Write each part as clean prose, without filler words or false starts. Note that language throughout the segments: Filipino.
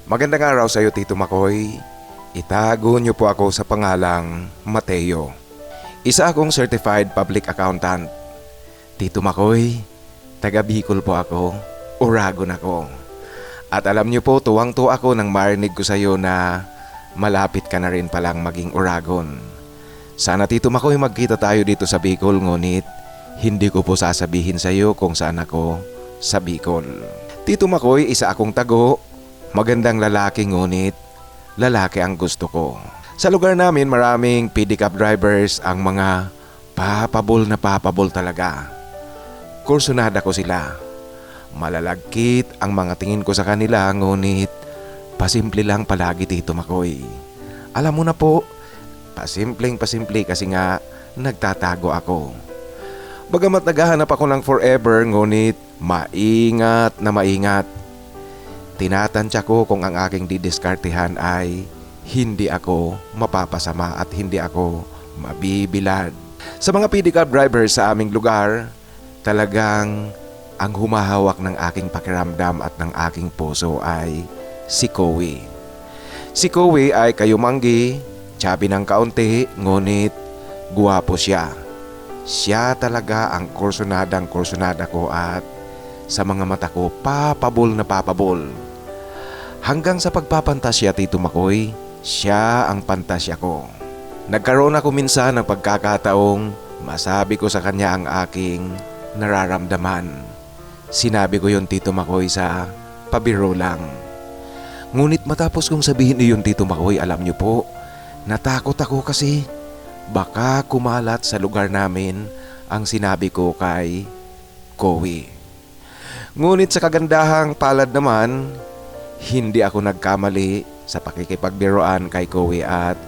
Magandang araw sa iyo, Tito Makoy. Itago niyo po ako sa pangalang Mateo. Isa akong certified public accountant. Tito Makoy, taga Bicol po ako. Uragon ako. At alam niyo po, tuwang-tuwa ako nang marinig ko sa iyo na malapit ka na rin palang maging Uragon. Sana, Tito Makoy, magkita tayo dito sa Bicol, ngunit hindi ko po sasabihin sa iyo kung saan ako sa Bicol. Tito Makoy, isa akong tago. Magandang lalaki, ngunit lalaki ang gusto ko. Sa lugar namin, maraming pedicab drivers, ang mga papabol na papabol talaga. Kursunada ko sila. Malalagkit ang mga tingin ko sa kanila, ngunit pasimple lang palagi, Tito Makoy. Alam mo na po, pasimpleng kasi nga nagtatago ako. Bagamat naghahanap ako ng forever, ngunit maingat na maingat. Tinatansya ko kung ang aking didiskartehan ay hindi ako mapapasama at hindi ako mabibilad. Sa mga pedicab drivers sa aming lugar, talagang ang humahawak ng aking pakiramdam at ng aking puso ay si Kowi. Si Kowi ay kayumanggi, tsabi ng kaunti, ngunit guwapo siya. Siya talaga ang kursunada ko at sa mga mata ko papabol na papabol. Hanggang sa pagpapantasya, Tito Makoy, siya ang pantasya ko. Nagkaroon ako minsan ng pagkakataong masabi ko sa kanya ang aking nararamdaman. Sinabi ko yon, Tito Makoy, sa pabiro lang. Ngunit matapos kong sabihin iyon, Tito Makoy, alam niyo po, natakot ako kasi baka kumalat sa lugar namin ang sinabi ko kay Kowi. Ngunit sa kagandahang palad naman, hindi ako nagkamali sa pakikipagbiroan kay Kowi at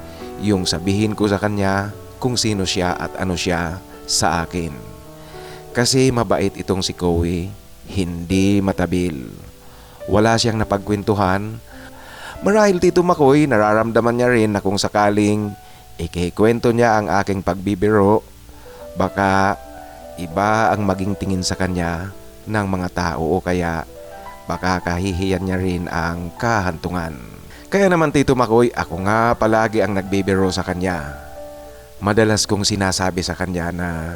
yung sabihin ko sa kanya kung sino siya at ano siya sa akin. Kasi mabait itong si Kowi, hindi matabil. Wala siyang napagkwentuhan. Marahil, Tito Makoy, nararamdaman niya rin na kung sakaling ikikwento niya ang aking pagbibiro, baka iba ang maging tingin sa kanya ng mga tao o kaya baka kahihiyan niya rin ang kahantungan. Kaya naman, Tito Makoy, ako nga palagi ang nagbibiro sa kanya. Madalas kong sinasabi sa kanya na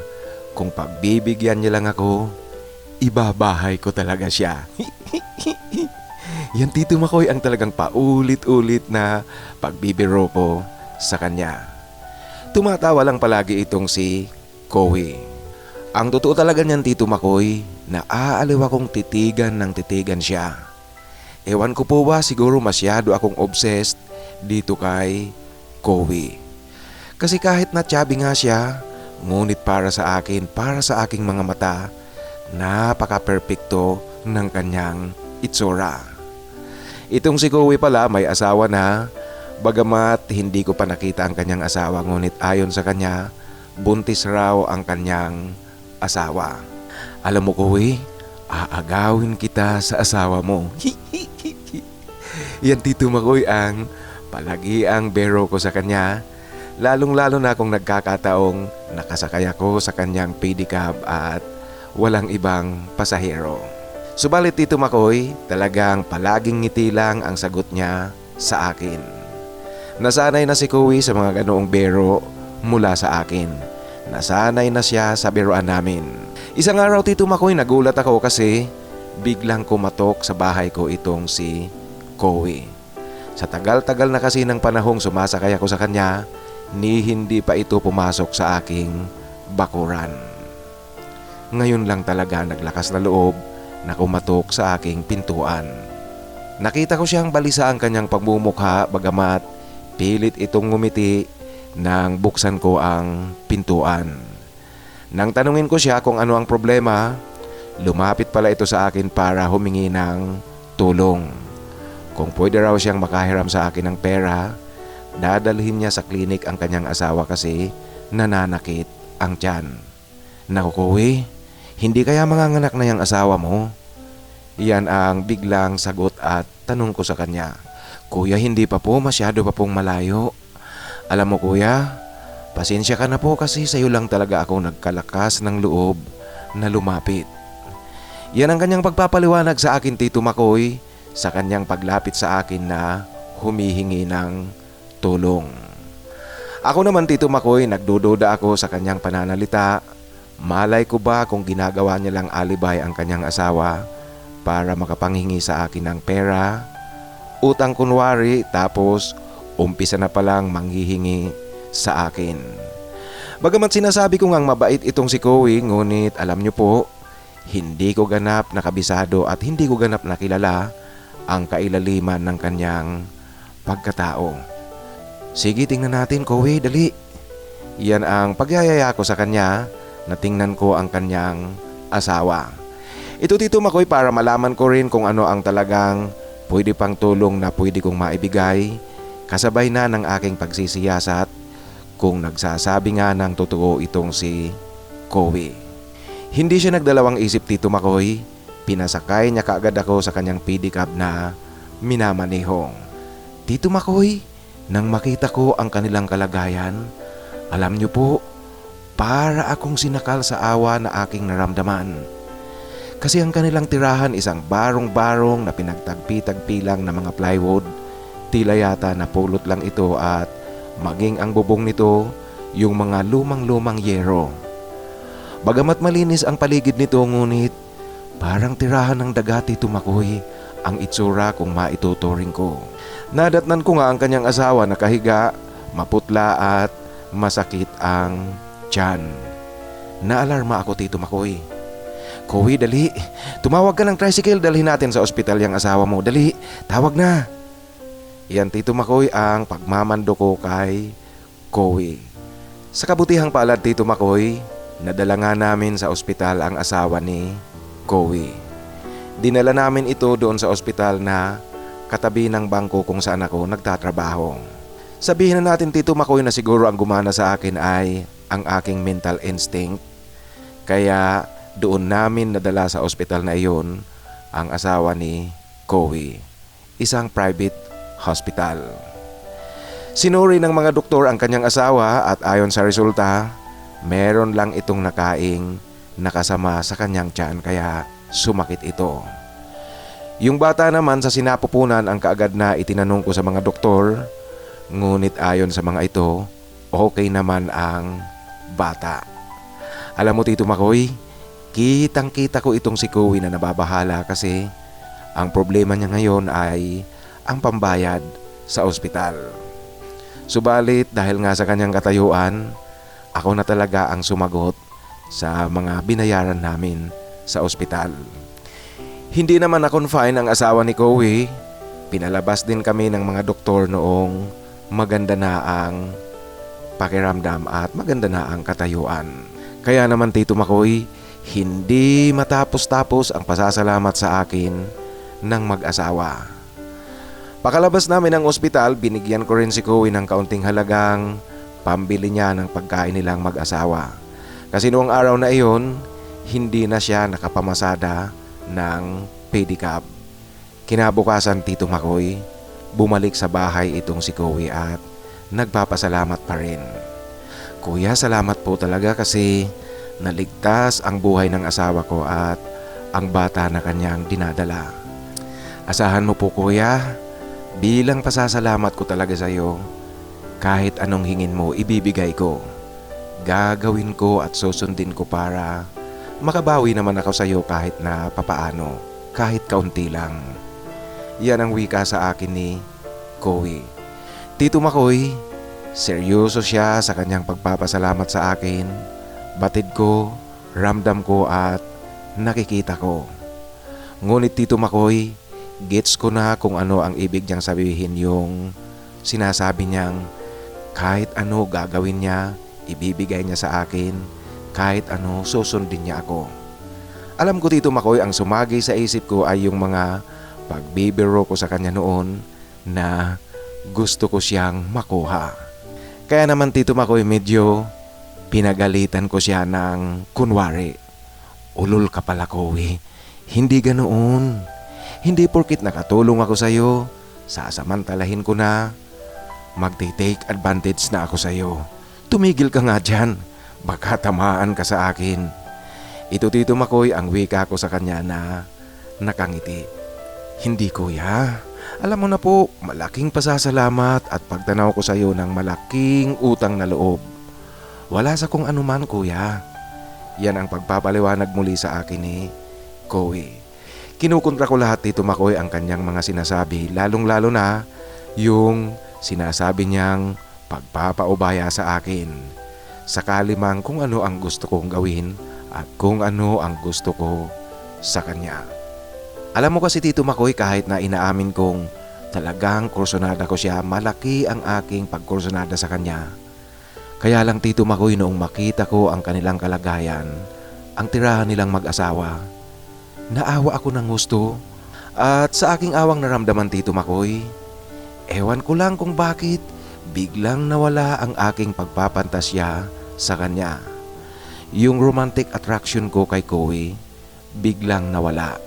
kung pagbibigyan niya lang ako, ibabahay ko talaga siya. Yan, Tito Makoy, ang talagang paulit-ulit na pagbibiro ko sa kanya. Tumatawa lang palagi itong si Kowi. Ang totoo talaga niyan, Tito Makoy, na aaliw akong titigan ng titigan siya. Ewan ko po ba, siguro masyado akong obsessed dito kay Kowi. Kasi kahit na chubby nga siya, ngunit para sa aking mga mata, napaka-perfecto ng kanyang itsura. Itong si Kowi pala may asawa na, bagamat hindi ko pa nakita ang kanyang asawa, ngunit ayon sa kanya, buntis raw ang kanyang asawa. Alam mo, Kowi, aagawin kita sa asawa mo. Yan, Tito Makoy, ang palagi ang bero ko sa kanya, lalong-lalo na kung nagkakataong nakasakay ako sa kanyang pedicab at walang ibang pasahero. Subalit, Tito Makoy, talagang palaging ngiti lang ang sagot niya sa akin. Nasanay na si Kowi sa mga ganoong bero mula sa akin. Nasanay na siya sa biruan namin. Isang araw, Tito Makoy, nagulat ako kasi biglang kumatok sa bahay ko itong si Kowi. Sa tagal-tagal na kasi ng panahong sumasakay ako sa kanya, hindi pa ito pumasok sa aking bakuran. Ngayon lang talaga naglakas na loob na kumatok sa aking pintuan. Nakita ko siyang balisa ang kanyang pagmumukha, bagamat pilit itong ngumiti nang buksan ko ang pintuan. Nang tanungin ko siya kung ano ang problema, lumapit pala ito sa akin para humingi ng tulong. Kung pwede raw siyang makahiram sa akin ng pera, dadalhin niya sa klinik ang kanyang asawa kasi nananakit ang tiyan. Naku, Kowi, hindi kaya manganganak na yung asawa mo? Yan ang biglang sagot at tanong ko sa kanya. Kuya, hindi pa po, masyado pa pong malayo. Alam mo, Kuya, pasensya ka na po kasi sa'yo lang talaga ako nagkalakas ng loob na lumapit. Yan ang kanyang pagpapaliwanag sa akin, Tito Makoy, sa kanyang paglapit sa akin na humihingi ng tulong. Ako naman Tito Makoy, nagdududa ako sa kanyang pananalita. Malay ko ba kung ginagawa niya lang alibay ang kanyang asawa para makapanghingi sa akin ng pera, utang kunwari, tapos umpisa na palang manghihingi sa akin. Bagamat sinasabi ko ngang mabait itong si Kowi, ngunit alam niyo po, hindi ko ganap na kabisado at hindi ko ganap na kilala ang kailaliman ng kanyang pagkatao. Sige, tingnan natin Kowi, dali. Yan ang pagyayaya ko sa kanya na tingnan ko ang kanyang asawa. Ito Tito Makoy para malaman ko rin kung ano ang talagang pwede pang tulong na pwede kong maibigay, kasabay na ng aking pagsisiyasat kung nagsasabi nga ng totoo itong si Kowi. Hindi siya nagdalawang isip Tito Makoy, pinasakay niya kaagad ako sa kanyang pedicab na minamanihong. Tito Makoy, nang makita ko ang kanilang kalagayan, alam niyo po, para akong sinakal sa awa na aking naramdaman. Kasi ang kanilang tirahan isang barong-barong na pinagtagpi-tagpi lang na mga plywood, tila yata na pulot lang ito at maging ang bubong nito yung mga lumang-lumang yero. Bagamat malinis ang paligid nito ngunit parang tirahan ng daga Tito Makoy ang itsura kung maituturing ko. Nadatnan ko nga ang kanyang asawa na kahiga, maputla at masakit ang tiyan. Naalarma ako Tito Makoy. Kowi, dali. Tumawag ka ng tricycle, dalhin natin sa ospital yung asawa mo. Dali, tawag na. Yan Tito Makoy ang pagmamando ko kay Kowi. Sa kabutihang palad Tito Makoy, nadala nga namin sa ospital ang asawa ni Kowi. Dinala namin ito doon sa ospital na katabi ng bangko kung saan ako nagtatrabaho. Sabihin na natin Tito Makoy na siguro ang gumana sa akin ay ang aking mental instinct. Kaya doon namin nadala sa ospital na iyon ang asawa ni Kowi, isang private hospital. Sinuri ng mga doktor ang kanyang asawa at ayon sa resulta, meron lang itong nakaing nakasama sa kanyang tiyan kaya sumakit ito. Yung bata naman sa sinapupunan ang kaagad na itinanong ko sa mga doktor, ngunit ayon sa mga ito, okay naman ang bata. Alam mo Tito Makoy, kitang-kita ko itong si Kowi na nababahala kasi ang problema niya ngayon ay ang pambayad sa ospital. Subalit dahil nga sa kanyang katayuan, ako na talaga ang sumagot sa mga binayaran namin sa ospital. Hindi naman na-confine ang asawa ni Kowi. Pinalabas din kami ng mga doktor noong maganda na ang pakiramdam at maganda na ang katayuan. Kaya naman Tito Makoy, hindi matapos-tapos ang pasasalamat sa akin ng mag-asawa. Pakalabas namin ng ospital, binigyan ko rin si Kowi ng kaunting halagang pambili niya ng pagkain nilang mag-asawa. Kasi noong araw na iyon, hindi na siya nakapamasada ng pedicab. Kinabukasan Tito Makoy, bumalik sa bahay itong si Kowi at nagpapasalamat pa rin. Kuya, salamat po talaga kasi naligtas ang buhay ng asawa ko at ang bata na kanyang dinadala. Asahan mo po kuya, bilang pasasalamat ko talaga sa iyo, kahit anong hingin mo ibibigay ko. Gagawin ko at susundin ko para makabawi naman ako sa iyo kahit na papaano, kahit kaunti lang. Yan ang wika sa akin ni Kowi. Tito Makoy, seryoso siya sa kanyang pagpapasalamat sa akin. Batid ko, ramdam ko at nakikita ko. Ngunit Tito Makoy, gets ko na kung ano ang ibig niyang sabihin yung sinasabi niyang kahit ano gagawin niya, ibibigay niya sa akin, kahit ano susundin niya ako. Alam ko Tito Makoy, ang sumagi sa isip ko ay yung mga pagbibiro ko sa kanya noon na gusto ko siyang makuha. Kaya naman Tito Makoy, medyo pinagalitan ko siya ng kunwari. Ulol ka pala Kowi, hindi ganoon. Hindi porkit nakatulong ako sa iyo, sasamantalahin ko na magti-take advantage na ako sa iyo. Tumigil ka nga dyan, baka tamaan ka sa akin. Ito Tito Makoy ang wika ko sa kanya na nakangiti. Hindi kuya. Alam mo na po, malaking pasasalamat at pagtanaw ko sa iyo ng malaking utang na loob. Wala sa kung anuman kuya. Yan ang pagpapaliwanag muli sa akin ni Koey. Kinukontra ko lahat Tito Makoy ang kanyang mga sinasabi, lalong-lalo na yung sinasabi niyang pagpapaubaya sa akin. Sakali mang kung ano ang gusto kong gawin at kung ano ang gusto ko sa kanya. Alam mo kasi Tito Makoy, kahit na inaamin kong talagang kursunada ko siya, malaki ang aking pagkursunada sa kanya. Kaya lang Tito Makoy, noong makita ko ang kanilang kalagayan, ang tirahan nilang mag-asawa, naawa ako ng gusto. At sa aking awang naramdaman Tito Makoy, ewan ko lang kung bakit biglang nawala ang aking pagpapantasya sa kanya. Yung romantic attraction ko kay Koey biglang nawala.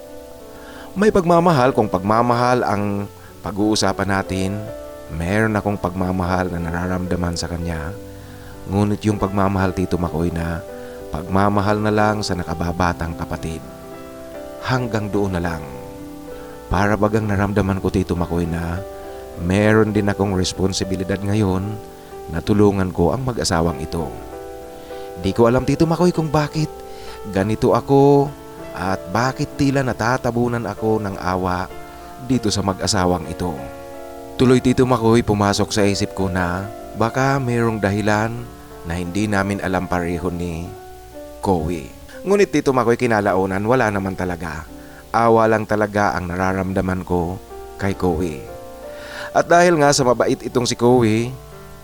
May pagmamahal kung pagmamahal ang pag-uusapan natin. Meron akong pagmamahal na nararamdaman sa kanya. Ngunit yung pagmamahal Tito Makoy na pagmamahal na lang sa nakababatang kapatid. Hanggang doon na lang. Para bagang naramdaman ko Tito Makoy na meron din akong responsibilidad ngayon na tulungan ko ang mag-asawang ito. Di ko alam Tito Makoy kung bakit ganito ako at bakit tila natatabunan ako ng awa dito sa mag-asawang ito. Tuloy Tito Makoy, pumasok sa isip ko na baka mayroong dahilan na hindi namin alam pareho ni Koey. Ngunit Tito Makoy, kinalaunan wala naman talaga. Awa lang talaga ang nararamdaman ko kay Koey. At dahil nga sa mabait itong si Koey,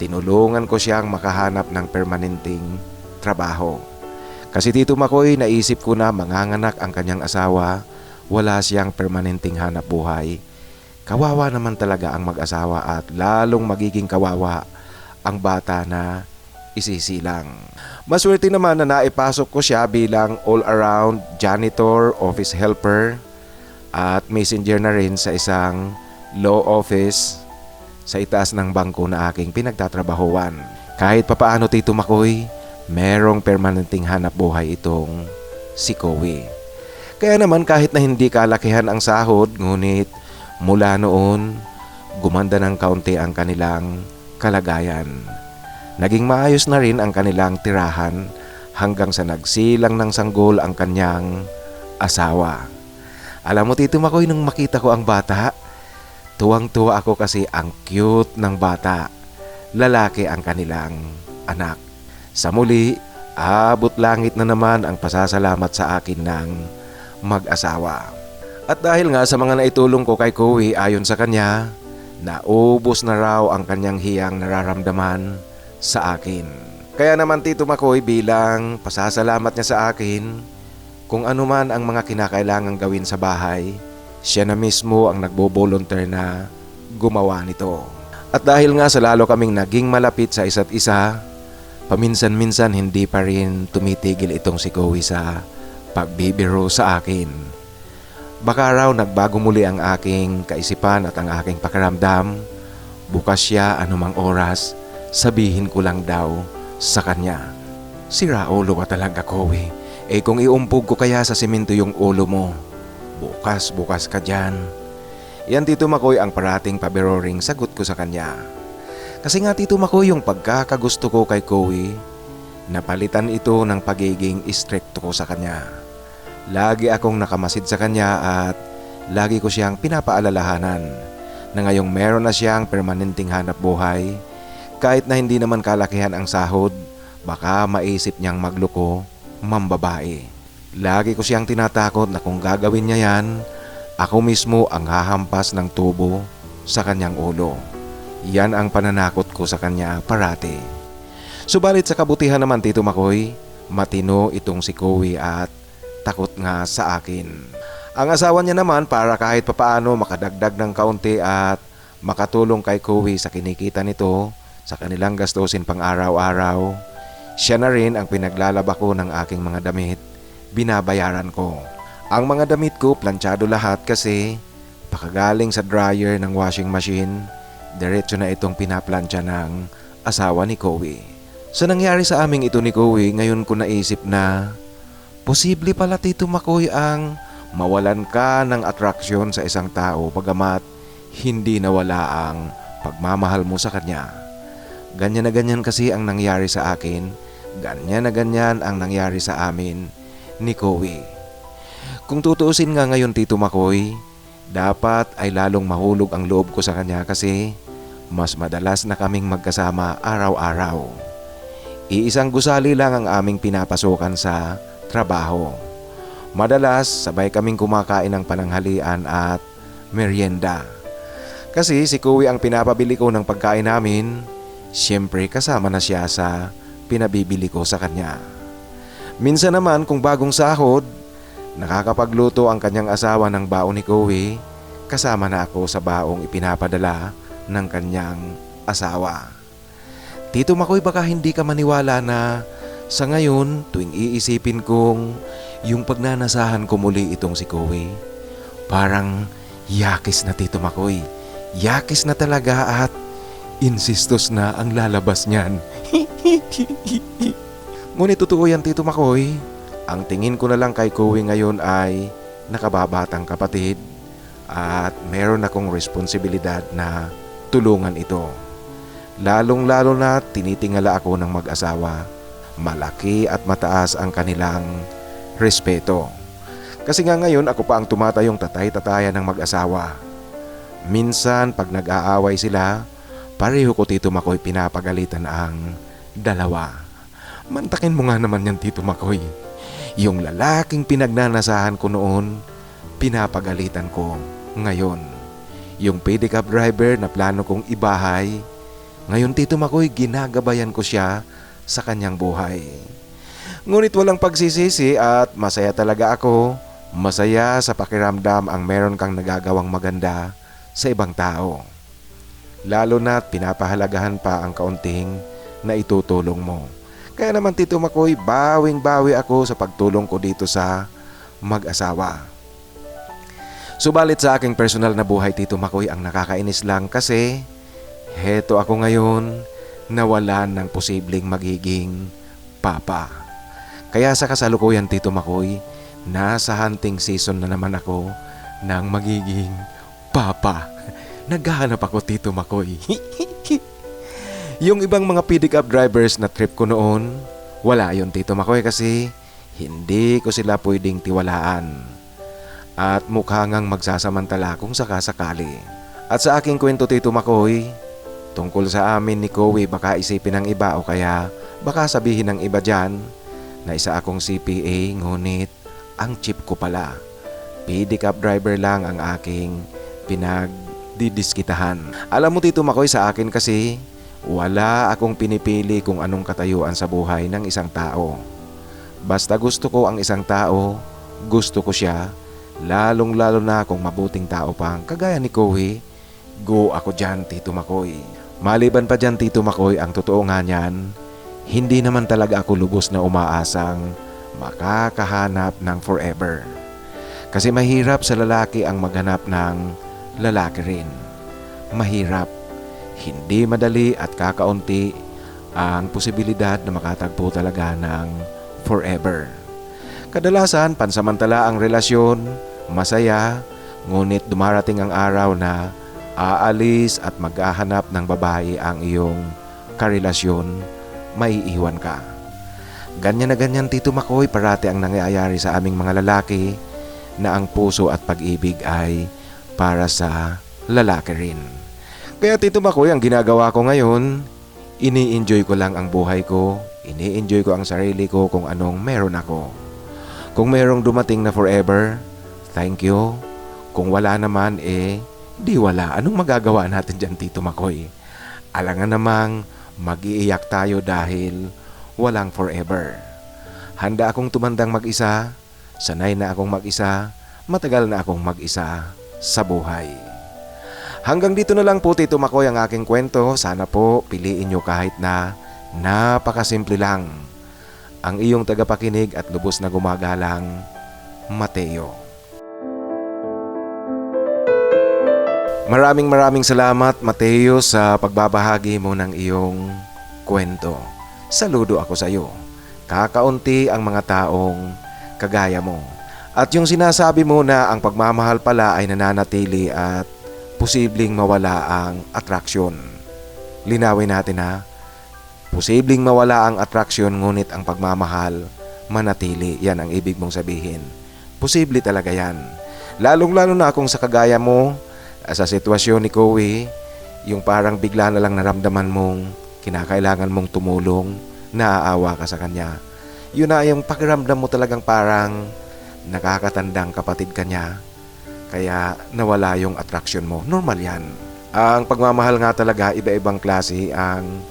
tinulungan ko siyang makahanap ng permanenteng trabaho. Kasi Tito Makoy, naisip ko na manganganak ang kanyang asawa, wala siyang permanenteng hanap buhay. Kawawa naman talaga ang mag-asawa at lalong magiging kawawa ang bata na isisilang. Maswerte naman na naipasok ko siya bilang all-around janitor, office helper at messenger na rin sa isang law office sa itaas ng bangko na aking pinagtatrabahuan. Kahit papaano Tito Makoy, merong permanenteng hanap buhay itong si Koey. Kaya naman kahit na hindi kalakihan ang sahod, ngunit mula noon, gumanda ng kaunti ang kanilang kalagayan. Naging maayos na rin ang kanilang tirahan hanggang sa nagsilang ng sanggol ang kanyang asawa. Alam mo Tito Makoy, nung makita ko ang bata, tuwang-tuwa ako kasi ang cute ng bata. Lalaki ang kanilang anak. Sa muli, abot langit na naman ang pasasalamat sa akin ng mag-asawa. At dahil nga sa mga naitulong ko kay Koey, ayon sa kanya, naubos na raw ang kanyang hiyang nararamdaman sa akin. Kaya naman Tito Makoy, bilang pasasalamat niya sa akin, kung ano man ang mga kinakailangang gawin sa bahay, siya na mismo ang nagbo-volunteer na gumawa nito. At dahil nga sa lalo kaming naging malapit sa isa't isa, paminsan-minsan hindi pa rin tumitigil itong si Koey sa pagbibiro sa akin. Baka raw nagbago muli ang aking kaisipan at ang aking pakiramdam. Bukas siya anumang oras, sabihin ko lang daw sa kanya. Sira ulo ka talaga Koey. Kung iumpog ko kaya sa simento yung ulo mo, bukas ka dyan. Yan Tito Makoy ang parating pabiroring sagot ko sa kanya. Kasi nga Tito Makoy, yung pagkakagusto ko kay Koey, napalitan ito ng pagiging istrikto ko sa kanya. Lagi akong nakamasid sa kanya at lagi ko siyang pinapaalalahanan na ngayong meron na siyang permanenteng hanap buhay, kahit na hindi naman kalakihan ang sahod, baka maisip niyang magloko, mambabae. Lagi ko siyang tinatakot na kung gagawin niya yan, ako mismo ang hahampas ng tubo sa kanyang ulo. Yan ang pananakot ko sa kanya parati. Subalit sa kabutihan naman Tito Makoy, matino itong si Koey at takot nga sa akin. Ang asawa niya naman, para kahit papaano makadagdag ng kaunti at makatulong kay Koey sa kinikita nito sa kanilang gastusin pang araw-araw, siya na rin ang pinaglalaba ko ng aking mga damit, binabayaran ko. Ang mga damit ko planchado lahat kasi pakagaling sa dryer ng washing machine, diretso na itong pinaplantsa ng asawa ni Koey. Sa nangyari sa aming ito ni Koey, ngayon ko naisip na posible pala Tito Makoy ang mawalan ka ng atraksyon sa isang tao bagamat hindi nawala ang pagmamahal mo sa kanya. Ganyan na ganyan kasi ang nangyari sa akin, ganyan na ganyan ang nangyari sa amin ni Kowi. Kung tutuusin nga ngayon Tito Makoy, dapat ay lalong mahulog ang loob ko sa kanya kasi mas madalas na kaming magkasama araw-araw. Iisang gusali lang ang aming pinapasukan sa trabaho. Madalas sabay kaming kumakain ng pananghalian at merienda. Kasi si Kowi ang pinapabili ko ng pagkain namin, siyempre kasama na siya sa pinabibili ko sa kanya. Minsan naman kung bagong sahod, nakakapagluto ang kanyang asawa ng baon ni Kowi, kasama na ako sa baong ipinapadala ng kanyang asawa. Tito Makoy, baka hindi ka maniwala na sa ngayon tuwing iisipin kong yung pagnanasahan ko muli itong si Kowi, parang yakis na Tito Makoy. Yakis na talaga at insistos na ang lalabas niyan. Ngunit totoo yan Tito Makoy. Ang tingin ko na lang kay Kowi ngayon ay nakababatang kapatid at meron akong responsibilidad na tulungan ito. Lalong-lalo na tinitingala ako ng mag-asawa. Malaki at mataas ang kanilang respeto. Kasi nga ngayon ako pa ang tumatayong tatay-tatayan ng mag-asawa. Minsan pag nag-aaway sila, pareho ko Tito Makoy pinapagalitan ang dalawa. Mantakin mo nga naman yan Tito Makoy. Yung lalaking pinagnanasahan ko noon, pinapagalitan ko ngayon. Yung pedicab driver na plano kong ibahay, ngayon Tito Makoy ginagabayan ko siya sa kanyang buhay. Ngunit walang pagsisisi at masaya talaga ako. Masaya sa pakiramdam ang meron kang nagagawang maganda sa ibang tao. Lalo na't pinapahalagahan pa ang kaunting na itutulong mo. Kaya naman Tito Makoy, bawing-bawi ako sa pagtulong ko dito sa mag-asawa. Subalit sa aking personal na buhay Tito Makoy, ang nakakainis lang kasi heto ako ngayon nawalan ng posibleng magiging papa. Kaya sa kasalukuyan Tito Makoy, nasa hunting season na naman ako ng magiging papa. Naghahanap ako Tito Makoy. Yung ibang mga pedicab drivers na trip ko noon, wala yun Tito Makoy kasi hindi ko sila pwedeng tiwalaan. At mukha ngang magsasamantala kung sakasakali. At sa aking kwento Tito Makoy, tungkol sa amin ni Kowi, baka isipin ng iba o kaya baka sabihin ng iba dyan na isa akong CPA, ngunit ang chip ko pala, pedicab driver lang ang aking pinagdidiskitahan. Alam mo Tito Makoy, sa akin kasi wala akong pinipili kung anong katayuan sa buhay ng isang tao. Basta gusto ko ang isang tao, gusto ko siya, lalong-lalo na kung mabuting tao pang kagaya ni Kowi, go ako dyan Tito Makoy. Maliban pa dyan Tito Makoy, ang totoo nga niyan, hindi naman talaga ako lubos na umaasang makakahanap ng forever. Kasi mahirap sa lalaki ang maghanap ng lalaki rin. Mahirap. Hindi madali at kakaunti ang posibilidad na makatagpo talaga ng forever. Kadalasan, pansamantala ang relasyon, masaya, ngunit dumarating ang araw na aalis at maghahanap ng babae ang iyong karelasyon, maiiwan ka. Ganyan na ganyan Tito Makoy, parati ang nangyayari sa aming mga lalaki na ang puso at pag-ibig ay para sa lalaki rin. Kaya Tito Makoy, ang ginagawa ko ngayon, ini-enjoy ko lang ang buhay ko, ini-enjoy ko ang sarili ko kung anong meron ako. Kung merong dumating na forever, thank you. Kung wala naman, di wala. Anong magagawa natin dyan Tito Makoy? Alangan namang mag-iiyak tayo dahil walang forever. Handa akong tumandang mag-isa, sanay na akong mag-isa, matagal na akong mag-isa sa buhay. Hanggang dito na lang po Tito Makoy ang aking kwento. Sana po piliin nyo kahit na napakasimple lang. Ang iyong tagapakinig at lubos na gumagalang Mateo. Maraming salamat Mateo sa pagbabahagi mo ng iyong kwento. Saludo ako sa iyo. Kakaunti ang mga taong kagaya mo. At yung sinasabi mo na ang pagmamahal pala ay nananatili at posibleng mawala ang atraksyon. Linawin natin ha. Posibleng mawala ang atraksyon ngunit ang pagmamahal manatili. Yan ang ibig mong sabihin. Posible talaga yan. Lalong-lalo na kung sa kagaya mo, sa sitwasyon ni Chloe, yung parang bigla na lang naramdaman mong kinakailangan mong tumulong, naaawa ka sa kanya. Yun na yung pakiramdam mo talagang parang nakakatandang kapatid ka niya, kaya nawala yung attraction mo. Normal yan. Ang pagmamahal nga talaga, iba-ibang klase ang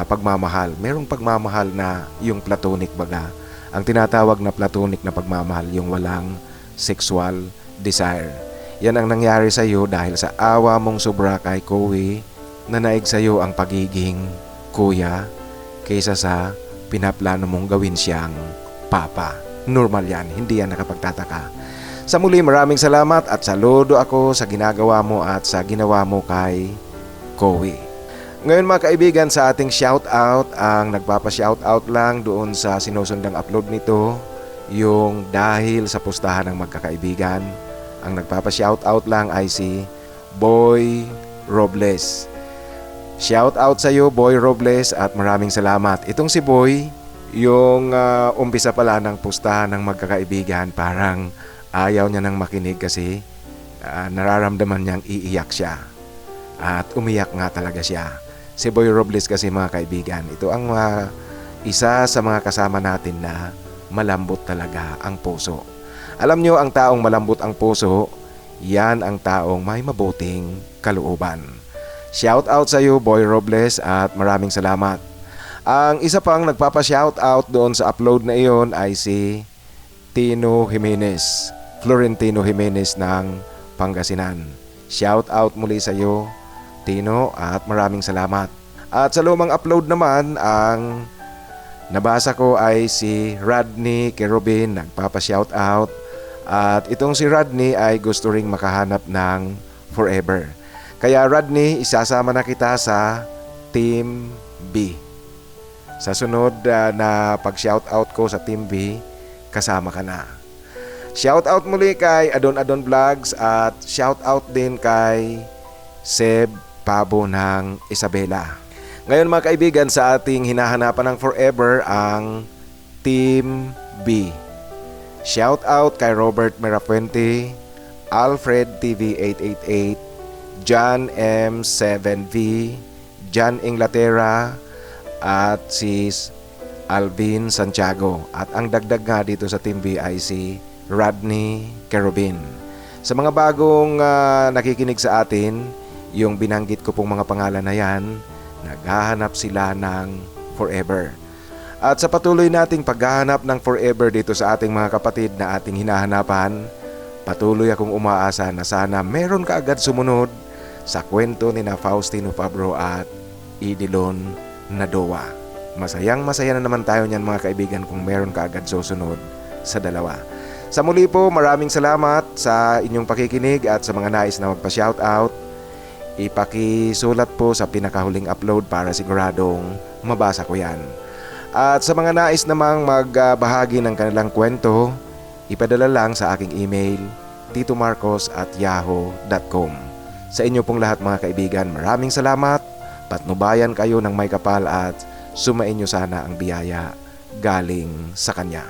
pagmamahal. Merong pagmamahal na yung platonic baga. Ang tinatawag na platonic na pagmamahal, yung walang sexual desire. Yan ang nangyari sa iyo dahil sa awa mong sobra kay Chloe, na naig sa iyo ang pagiging kuya kaysa sa pinaplano mong gawin siyang papa. Normal yan, hindi yan nakapagtataka. Sa muli, maraming salamat at saludo ako sa ginagawa mo at sa ginawa mo kay Chloe. Ngayon mga kaibigan, sa ating shoutout, ang nagpapa-shoutout lang doon sa sinusundang upload nito, yung dahil sa pustahan ng magkakaibigan. Ang nagpapa-shoutout lang ay si Boy Robles. Shoutout sa iyo, Boy Robles, at maraming salamat. Itong si Boy, yung umpisa pala ng pustahan ng magkakaibigan, parang ayaw niya nang makinig kasi nararamdaman niyang iiyak siya. At umiyak nga talaga siya. Si Boy Robles kasi mga kaibigan, ito ang isa sa mga kasama natin na malambot talaga ang puso. Alam niyo, ang taong malambot ang puso, yan ang taong may mabuting kalooban. Shout out sa iyo, Boy Robles, at maraming salamat. Ang isa pang nagpapa-shoutout doon sa upload na iyon ay si Tino Jimenez, Florentino Jimenez ng Pangasinan. Shoutout muli sa iyo, Tino, at maraming salamat. At sa lumang upload naman, ang nabasa ko ay si Rodney Kerubin, nagpapa-shoutout. At itong si Rodney ay gusto ring makahanap ng forever. Kaya Rodney, isasama na kita sa Team B. Sa sunod na pag-shoutout ko sa Team B, kasama ka na. Shoutout muli kay Adon Adon Vlogs at shoutout din kay Seb Pabo ng Isabela. Ngayon mga kaibigan, sa ating hinahanapan ng forever ang Team B. Shoutout kay Robert Merafuente, Alfred TV 888, John M7V, John Inglaterra, at si Alvin Santiago. At ang dagdag nga dito sa Team B ay si Rodney Kerubin. Sa mga bagong nakikinig sa atin, yung binanggit ko pong mga pangalan na yan, naghahanap sila ng forever. At sa patuloy nating paghahanap ng forever dito sa ating mga kapatid na ating hinahanapan, patuloy akong umaasa na sana meron ka agad sumunod sa kwento ni na Faustino Fabro at Idilon Nadoa. Masayang masaya na naman tayo niyan mga kaibigan kung meron ka agad susunod sa dalawa. Sa muli po, maraming salamat sa inyong pakikinig at sa mga nais na magpa-shoutout. Ipakisulat po sa pinakahuling upload para siguradong mabasa ko yan. At sa mga nais namang magbahagi ng kanilang kwento, ipadala lang sa aking email, titomarcos@yahoo.com. Sa inyo pong lahat mga kaibigan, maraming salamat. Patnubayan kayo ng may kapal at sumainyo sana ang biyaya galing sa Kanya.